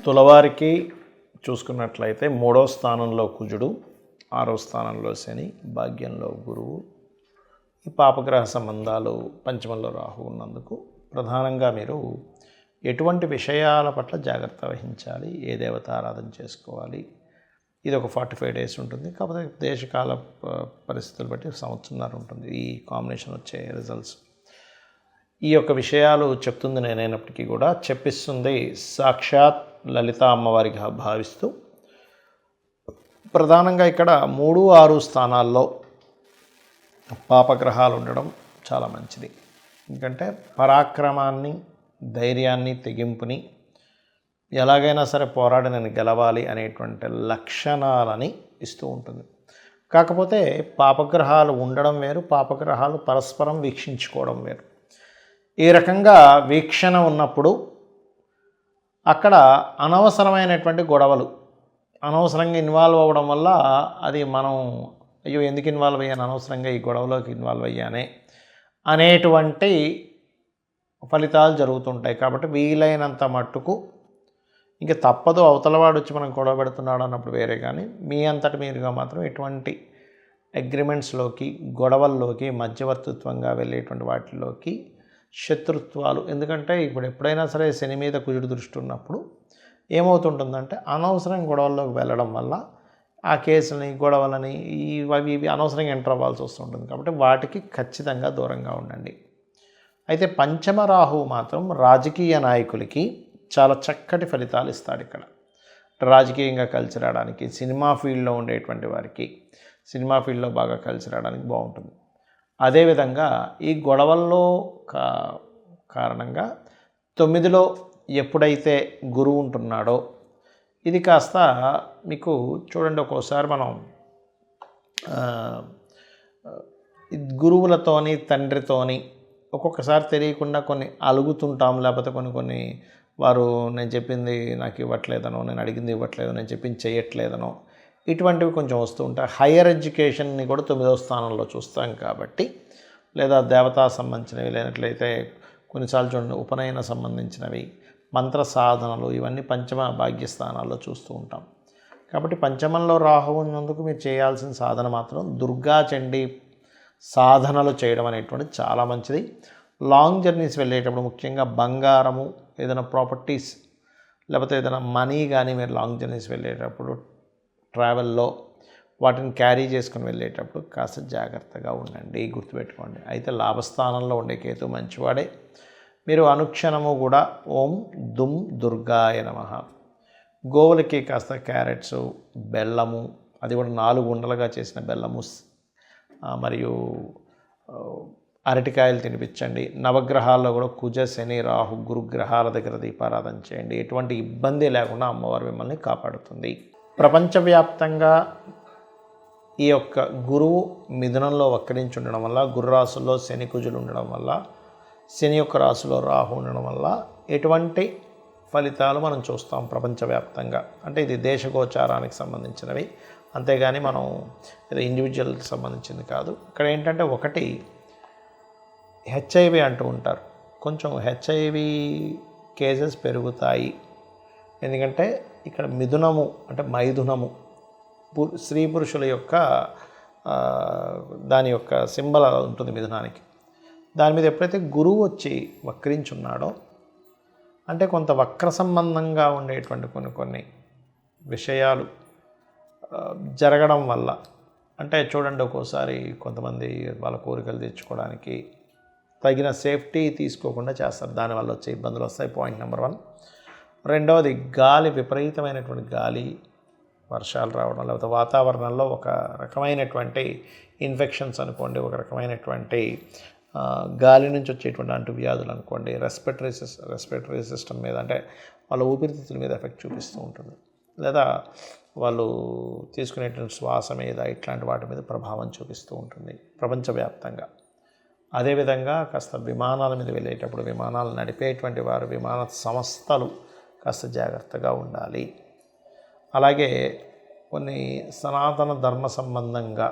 తులవారికి చూసుకున్నట్లయితే 3వ స్థానంలో కుజుడు, 6వ స్థానంలో శని, భాగ్యంలో గురువు. ఈ పాపగ్రహ సంబంధాలు పంచమంలో రాహు ఉన్నందుకు ప్రధానంగా మీరు ఎటువంటి విషయాల పట్ల జాగ్రత్త వహించాలి, ఏ దేవత ఆరాధన చేసుకోవాలి, ఇది ఒక 45 డేస్ ఉంటుంది. కాకపోతే దేశకాల పరిస్థితులు బట్టి సంవత్సరంన్నర ఉంటుంది ఈ కాంబినేషన్ వచ్చే రిజల్ట్స్. ఈ యొక్క విషయాలు చెప్తుంది నేనైనప్పటికీ కూడా చెప్పిస్తుంది సాక్షాత్ లలిత అమ్మవారిగా భావిస్తూ, ప్రధానంగా ఇక్కడ 3, 6 స్థానాల్లో పాపగ్రహాలు ఉండడం చాలా మంచిది. ఎందుకంటే పరాక్రమాన్ని, ధైర్యాన్ని, తెగింపుని, ఎలాగైనా సరే పోరాడి నేను గెలవాలి అనేటువంటి లక్షణాలని ఇస్తూ ఉంటుంది. కాకపోతే పాపగ్రహాలు ఉండడం వేరు, పాపగ్రహాలు పరస్పరం వీక్షించుకోవడం వేరు. ఈ రకంగా వీక్షణ ఉన్నప్పుడు అక్కడ అనవసరమైనటువంటి గొడవలు, అనవసరంగా ఇన్వాల్వ్ అవ్వడం వల్ల అది మనం అయ్యో ఎందుకు ఇన్వాల్వ్ అయ్యాను, అనవసరంగా ఈ గొడవలోకి ఇన్వాల్వ్ అయ్యానే అనేటువంటి ఫలితాలు జరుగుతుంటాయి. కాబట్టి వీలైనంత మట్టుకు ఇంకా తప్పదు, అవతలవాడు వచ్చి మనం గొడవ పెడుతున్నాడు అన్నప్పుడు వేరే, కానీ మీ అంతటి మీరుగా మాత్రం ఎటువంటి అగ్రిమెంట్స్లోకి, గొడవల్లోకి, మధ్యవర్తిత్వంగా వెళ్ళేటువంటి వాటిలోకి, శత్రుత్వాలు, ఎందుకంటే ఇప్పుడు ఎప్పుడైనా సరే శని మీద కుజుడు దృష్టి ఉన్నప్పుడు ఏమవుతుంటుందంటే అనవసరం గొడవల్లోకి వెళ్ళడం వల్ల ఆ కేసులని, గొడవలని, ఇవి అనవసరంగా ఎంటర్ అవ్వాల్సి వస్తుంటుంది. కాబట్టి వాటికి ఖచ్చితంగా దూరంగా ఉండండి. అయితే పంచమ రాహువు మాత్రం రాజకీయ నాయకులకి చాలా చక్కటి ఫలితాలు ఇస్తాడు. ఇక్కడ రాజకీయంగా కలిసి రావడానికి, సినిమా ఫీల్డ్లో ఉండేటువంటి వారికి సినిమా ఫీల్డ్లో బాగా కలిసి రావడానికి బాగుంటుంది. అదేవిధంగా ఈ గొడవల్లో కారణంగా 9లో ఎప్పుడైతే గురువు ఉంటున్నాడో ఇది కాస్త మీకు చూడండి, ఒక్కోసారి మనం గురువులతోని, తండ్రితోని ఒక్కొక్కసారి తెలియకుండా కొన్ని అలుగుతుంటాం, లేకపోతే కొన్ని వారు నేను చెప్పింది నాకు ఇవ్వట్లేదనో, నేను అడిగింది ఇవ్వట్లేదో, నేను చెప్పింది చేయట్లేదనో, ఇటువంటివి కొంచెం వస్తూ ఉంటాయి. హయ్యర్ ఎడ్యుకేషన్ని కూడా 9వ స్థానంలో చూస్తాం కాబట్టి, లేదా దేవతా సంబంధించినవి, లేనట్లయితే కొన్నిసార్లు చూడండి ఉపనయన సంబంధించినవి, మంత్ర సాధనలు, ఇవన్నీ పంచమ భాగ్యస్థానాల్లో చూస్తూ ఉంటాం. కాబట్టి పంచమంలో రాహు ఉన్నందుకు మీరు చేయాల్సిన సాధన మాత్రం దుర్గా చండీ సాధనలు చేయడం అనేటువంటిది చాలా మంచిది. లాంగ్ జర్నీస్ వెళ్ళేటప్పుడు ముఖ్యంగా బంగారము, ఏదైనా ప్రాపర్టీస్, లేకపోతే ఏదైనా మనీ కానీ మీరు లాంగ్ జర్నీస్ వెళ్ళేటప్పుడు ట్రావెల్లో వాటిని క్యారీ చేసుకుని వెళ్ళేటప్పుడు కాస్త జాగ్రత్తగా ఉండండి, గుర్తుపెట్టుకోండి. అయితే లాభస్థానంలో ఉండే కేతు మంచివాడే. మీరు అనుక్షణము కూడా ఓం దుమ్ దుర్గాయ నమః, గోవులకి కాస్త క్యారెట్స్, బెల్లము, అది కూడా 4 ఉండలుగా చేసిన బెల్లము, మరియు అరటికాయలు తినిపించండి. నవగ్రహాల్లో కూడా కుజ, శని, రాహు, గురుగ్రహాల దగ్గర దీపారాధన చేయండి. ఎటువంటి ఇబ్బంది లేకుండా అమ్మవారు మిమ్మల్ని కాపాడుతుంది. ప్రపంచవ్యాప్తంగా ఈ యొక్క గురువు మిథునంలో వక్రించి ఉండడం వల్ల, గురు రాశుల్లో శని, కుజులు ఉండడం వల్ల, శని యొక్క రాశిలో రాహు ఉండడం వల్ల ఎటువంటి ఫలితాలు మనం చూస్తాం ప్రపంచవ్యాప్తంగా. అంటే ఇది దేశగోచారానికి సంబంధించినవి, అంతేగాని మనం ఇది ఇండివిజువల్కి సంబంధించింది కాదు. ఇక్కడ ఏంటంటే ఒకటి హెచ్ఐవి అంటూ ఉంటారు, కొంచెం హెచ్ఐవి కేసెస్ పెరుగుతాయి. ఎందుకంటే ఇక్కడ మిథునము అంటే మైథునము స్త్రీ పురుషుల యొక్క దాని యొక్క సింబల్ ఉంటుంది మిథునానికి. దాని మీద ఎప్పుడైతే గురువు వచ్చి వక్రించున్నాడో, అంటే కొంత వక్ర సంబంధంగా ఉండేటువంటి కొన్ని విషయాలు జరగడం వల్ల, అంటే చూడండి ఒక్కోసారి కొంతమంది వాళ్ళ కోరికలు తీర్చుకోవడానికి తగిన సేఫ్టీ తీసుకోకుండా చేస్తారు, దానివల్ల వచ్చే ఇబ్బందులు వస్తాయి. Point number 1. రెండవది గాలి, విపరీతమైనటువంటి గాలి, వర్షాలు రావడం, లేకపోతే వాతావరణంలో ఒక రకమైనటువంటి ఇన్ఫెక్షన్స్ అనుకోండి, ఒక రకమైనటువంటి గాలి నుంచి వచ్చేటువంటి అంటువ్యాధులు అనుకోండి, రెస్పిరేటరీ సిస్టమ్ మీద, అంటే వాళ్ళ ఊపిరితిత్తుల మీద ఎఫెక్ట్ చూపిస్తూ ఉంటుంది, లేదా వాళ్ళు తీసుకునేటువంటి శ్వాస మీద, ఇట్లాంటి వాటి మీద ప్రభావం చూపిస్తూ ఉంటుంది ప్రపంచవ్యాప్తంగా. అదేవిధంగా కాస్త విమానాల మీద వెళ్ళేటప్పుడు, విమానాలు నడిపేటువంటి వారు, విమాన సంస్థలు కాస్త జాగ్రత్తగా ఉండాలి. అలాగే కొన్ని సనాతన ధర్మ సంబంధంగా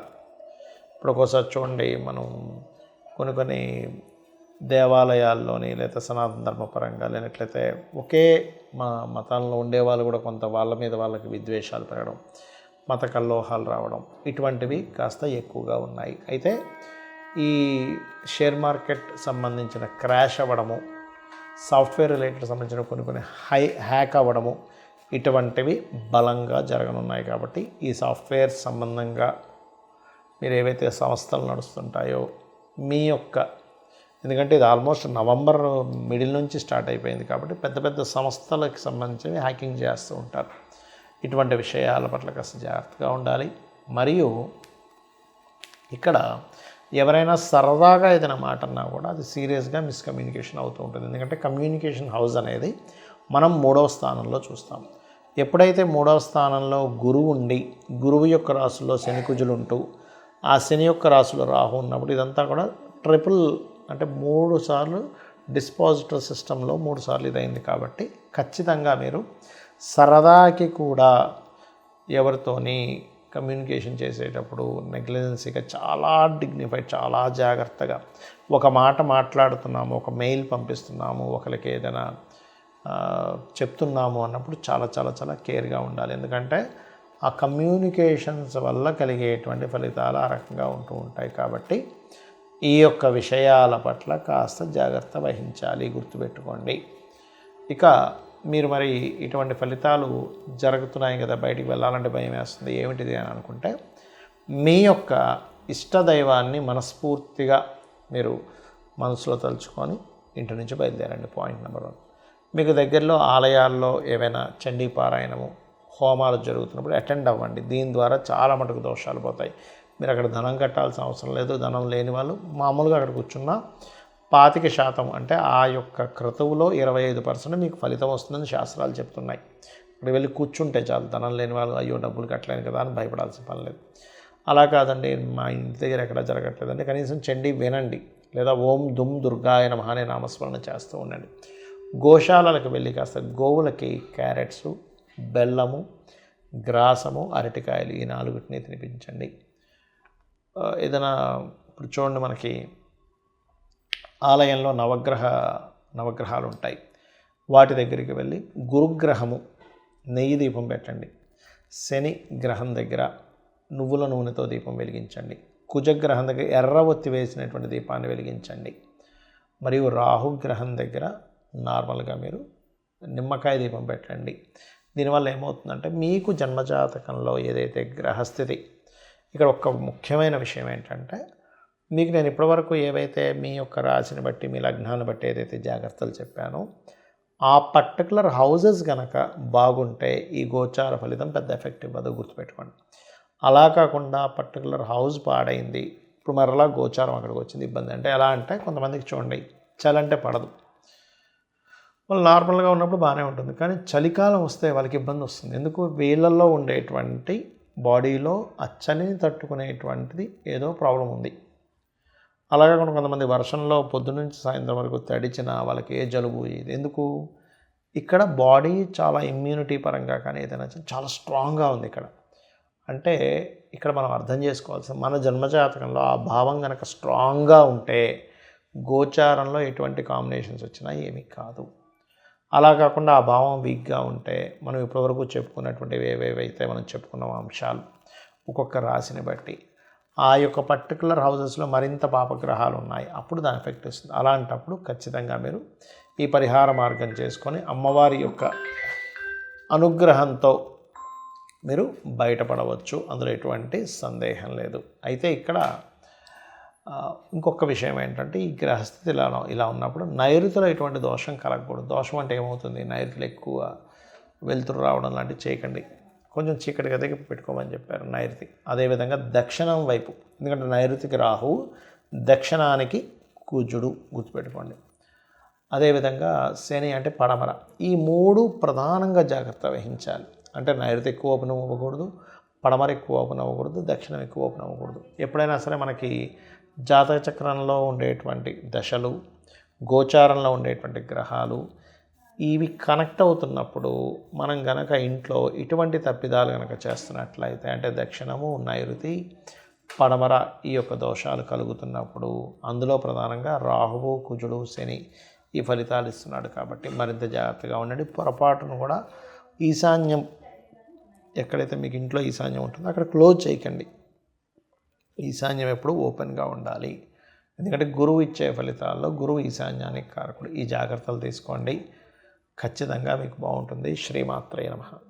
ఇప్పుడు ఒక్కోసారి చూడండి, మనం కొన్ని దేవాలయాల్లోని లేదా సనాతన ధర్మపరంగా లేనట్లయితే ఒకే మతంలో ఉండేవాళ్ళు కూడా కొంత వాళ్ళ మీద వాళ్ళకి విద్వేషాలు పెరగడం, మత కల్లోహాలు రావడం, ఇటువంటివి కాస్త ఎక్కువగా ఉన్నాయి. అయితే ఈ షేర్ మార్కెట్ సంబంధించిన క్రాష్ అవ్వడము, సాఫ్ట్వేర్ రిలేటెడ్ సంబంధించిన కొన్ని హ్యాక్ అవ్వడము, ఇటువంటివి బలంగా జరగనున్నాయి. కాబట్టి ఈ సాఫ్ట్వేర్ సంబంధంగా మీరు ఏవైతే సంస్థలు నడుస్తుంటాయో మీ యొక్క, ఎందుకంటే ఇది ఆల్మోస్ట్ నవంబర్ మిడిల్ నుంచి స్టార్ట్ అయిపోయింది కాబట్టి పెద్ద పెద్ద సంస్థలకు సంబంధించి హ్యాకింగ్ చేస్తూ ఉంటారు. ఇటువంటి విషయాల పట్ల కాస్త జాగ్రత్తగా ఉండాలి. మరియు ఇక్కడ ఎవరైనా సరదాగా ఏదైనా మాట అన్నా కూడా అది సీరియస్గా మిస్కమ్యూనికేషన్ అవుతూ ఉంటుంది. ఎందుకంటే కమ్యూనికేషన్ హౌస్ అనేది మనం 3వ స్థానంలో చూస్తాం. ఎప్పుడైతే 3వ స్థానంలో గురువు ఉండి గురువు యొక్క రాశుల్లో శని కుజులు ఉంటూ ఆ శని యొక్క రాశిలో రాహు ఉన్నప్పుడు ఇదంతా కూడా ట్రిపుల్, అంటే 3 సార్లు డిస్పాజిటర్ సిస్టంలో 3 సార్లు ఇదైంది. కాబట్టి ఖచ్చితంగా మీరు సరదాకి కూడా ఎవరితోని కమ్యూనికేషన్ చేసేటప్పుడు నెగ్లిజెన్సీగా చాలా డిగ్నిఫైడ్, చాలా జాగ్రత్తగా ఒక మాట మాట్లాడుతున్నాము, ఒక మెయిల్ పంపిస్తున్నాము, ఒకరికి ఏదైనా చెప్తున్నాము అన్నప్పుడు చాలా చాలా చాలా కేర్గా ఉండాలి. ఎందుకంటే ఆ కమ్యూనికేషన్స్ వల్ల కలిగేటువంటి ఫలితాలు ఆ రకంగా ఉంటూ ఉంటాయి. కాబట్టి ఈ యొక్క విషయాల పట్ల కాస్త జాగ్రత్త వహించాలి, గుర్తుపెట్టుకోండి. ఇక మీరు మరి ఇటువంటి ఫలితాలు జరుగుతున్నాయి కదా, బయటికి వెళ్ళాలంటే భయం వేస్తుంది, ఏమిటిది అని అనుకుంటే మీ యొక్క ఇష్టదైవాన్ని మనస్ఫూర్తిగా మీరు మనసులో తలుచుకొని ఇంటి నుంచి బయలుదేరండి. Point number 1. మీకు దగ్గరలో ఆలయాల్లో ఏవైనా చండీ పారాయణము, హోమాలు జరుగుతున్నప్పుడు అటెండ్ అవ్వండి. దీని ద్వారా చాలా మటుకు దోషాలు పోతాయి. మీరు అక్కడ ధనం కట్టాల్సిన అవసరం లేదు. ధనం లేని వాళ్ళు మామూలుగా అక్కడ కూర్చున్న 25% అంటే ఆ యొక్క క్రతువులో 25% మీకు ఫలితం వస్తుందని శాస్త్రాలు చెప్తున్నాయి. ఇక్కడ వెళ్ళి కూర్చుంటే చాలు. ధనం లేని వాళ్ళు అయ్యో డబ్బులు కట్టలేను కదా అని భయపడాల్సిన పని లేదు. అలా కాదండి, మా ఇంటి దగ్గర ఎక్కడ జరగట్లేదంటే కనీసం చండీ వినండి, లేదా ఓం దుమ్ దుర్గాయ నమః అనే నామస్మరణ చేస్తూ ఉండండి. గోశాలలకు వెళ్ళి కాస్త గోవులకి క్యారెట్స్, బెల్లము, గ్రాసము, అరటికాయలు ఈ 4టిని తినిపించండి. ఏదైనా ఇప్పుడు చూడండి, మనకి ఆలయంలో నవగ్రహాలు ఉంటాయి. వాటి దగ్గరికి వెళ్ళి గురుగ్రహము నెయ్యి దీపం పెట్టండి. శని గ్రహం దగ్గర నువ్వుల నూనెతో దీపం వెలిగించండి. కుజగ్రహం దగ్గర ఎర్ర ఒత్తి వేసినటువంటి దీపాన్ని వెలిగించండి. మరియు రాహుగ్రహం దగ్గర నార్మల్గా మీరు నిమ్మకాయ దీపం పెట్టండి. దీనివల్ల ఏమవుతుందంటే మీకు జన్మజాతకంలో ఏదైతే గ్రహస్థితి, ఇక్కడ ఒక ముఖ్యమైన విషయం ఏంటంటే మీకు నేను ఇప్పటివరకు ఏవైతే మీ యొక్క రాశిని బట్టి మీ లగ్నాన్ని బట్టి ఏదైతే జాగ్రత్తలు చెప్పానో ఆ పర్టికులర్ హౌజెస్ కనుక బాగుంటే ఈ గోచార ఫలితం పెద్ద ఎఫెక్ట్ ఇవ్వదు, గుర్తుపెట్టుకోండి. అలా కాకుండా పర్టికులర్ హౌస్ పాడైంది, ఇప్పుడు మరలా గోచారం అక్కడికి వచ్చింది, ఇబ్బంది. అంటే ఎలా అంటే కొంతమందికి చూడండి చలంటే పడదు, వాళ్ళు నార్మల్గా ఉన్నప్పుడు బాగానే ఉంటుంది, కానీ చలికాలం వస్తే వాళ్ళకి ఇబ్బంది వస్తుంది. ఎందుకు? వీళ్ళల్లో ఉండేటువంటి బాడీలో ఆ చలిని తట్టుకునేటువంటిది ఏదో ప్రాబ్లం ఉంది. అలాగే కొంతమంది వర్షంలో పొద్దునుంచి సాయంత్రం వరకు తడిచిన వాళ్ళకి ఏ జలుబు ఇది ఎందుకు? ఇక్కడ బాడీ చాలా ఇమ్యూనిటీ పరంగా కానీ ఏదైనా చాలా స్ట్రాంగ్గా ఉంది ఇక్కడ. అంటే ఇక్కడ మనం అర్థం చేసుకోవాల్సిన మన జన్మజాతకంలో ఆ భావం కనుక స్ట్రాంగ్గా ఉంటే గోచారంలో ఎటువంటి కాంబినేషన్స్ వచ్చినా ఏమీ కాదు. అలా కాకుండా ఆ భావం వీక్గా ఉంటే మనం ఇప్పటివరకు చెప్పుకున్నటువంటివి ఏవేవైతే మనం చెప్పుకున్న అంశాలు ఒక్కొక్క రాశిని బట్టి ఆ యొక్క పర్టికులర్ హౌజెస్లో మరింత పాపగ్రహాలు ఉన్నాయి, అప్పుడు దాని ఎఫెక్ట్ వస్తుంది. అలాంటప్పుడు ఖచ్చితంగా మీరు ఈ పరిహార మార్గం చేసుకొని అమ్మవారి యొక్క అనుగ్రహంతో మీరు బయటపడవచ్చు, అందులో ఎటువంటి సందేహం లేదు. అయితే ఇక్కడ ఇంకొక విషయం ఏంటంటే ఈ గ్రహస్థితి ఇలా ఉన్నప్పుడు నైరుతిలో ఎటువంటి దోషం కలగకూడదు. దోషం అంటే ఏమవుతుంది? నైరుతిలో ఎక్కువ వెలుతురు రావడం లాంటివి చేయకండి. కొంచెం చీకటి గదికి పెట్టుకోమని చెప్పారు నైరుతి. అదేవిధంగా దక్షిణం వైపు, ఎందుకంటే నైరుతికి రాహువు, దక్షిణానికి కుజుడు, గుర్తుపెట్టుకోండి. అదేవిధంగా శని అంటే పడమర. ఈ 3 ప్రధానంగా జాగ్రత్త వహించాలి. అంటే నైరుతి ఎక్కువ ఓపెన్ అవ్వకూడదు, పడమర ఎక్కువ ఓపెన్ అవ్వకూడదు, దక్షిణం ఎక్కువ ఓపెన్ అవ్వకూడదు. ఎప్పుడైనా సరే మనకి జాతక చక్రంలో ఉండేటువంటి దశలు, గోచారంలో ఉండేటువంటి గ్రహాలు ఇవి కనెక్ట్ అవుతున్నప్పుడు మనం గనక ఇంట్లో ఇటువంటి తప్పిదాలు కనుక చేస్తున్నట్లయితే, అంటే దక్షిణము, నైరుతి, పడమర ఈ యొక్క దోషాలు కలుగుతున్నప్పుడు అందులో ప్రధానంగా రాహువు కుజుడు శని ఈ ఫలితాలు ఇస్తున్నాడు కాబట్టి మరింత జాగ్రత్తగా ఉండండి. పొరపాటును కూడా ఈశాన్యం ఎక్కడైతే మీకు ఇంట్లో ఈశాన్యం ఉంటుందో అక్కడ క్లోజ్ చేయకండి. ఈశాన్యం ఎప్పుడు ఓపెన్గా ఉండాలి. ఎందుకంటే గురువు ఇచ్చే ఫలితాల్లో గురువు ఈశాన్యానికి కారకుడు. ఈ జాగ్రత్తలు తీసుకోండి, ఖచ్చితంగా మీకు బాగుంటుంది. శ్రీమాత్రే నమః.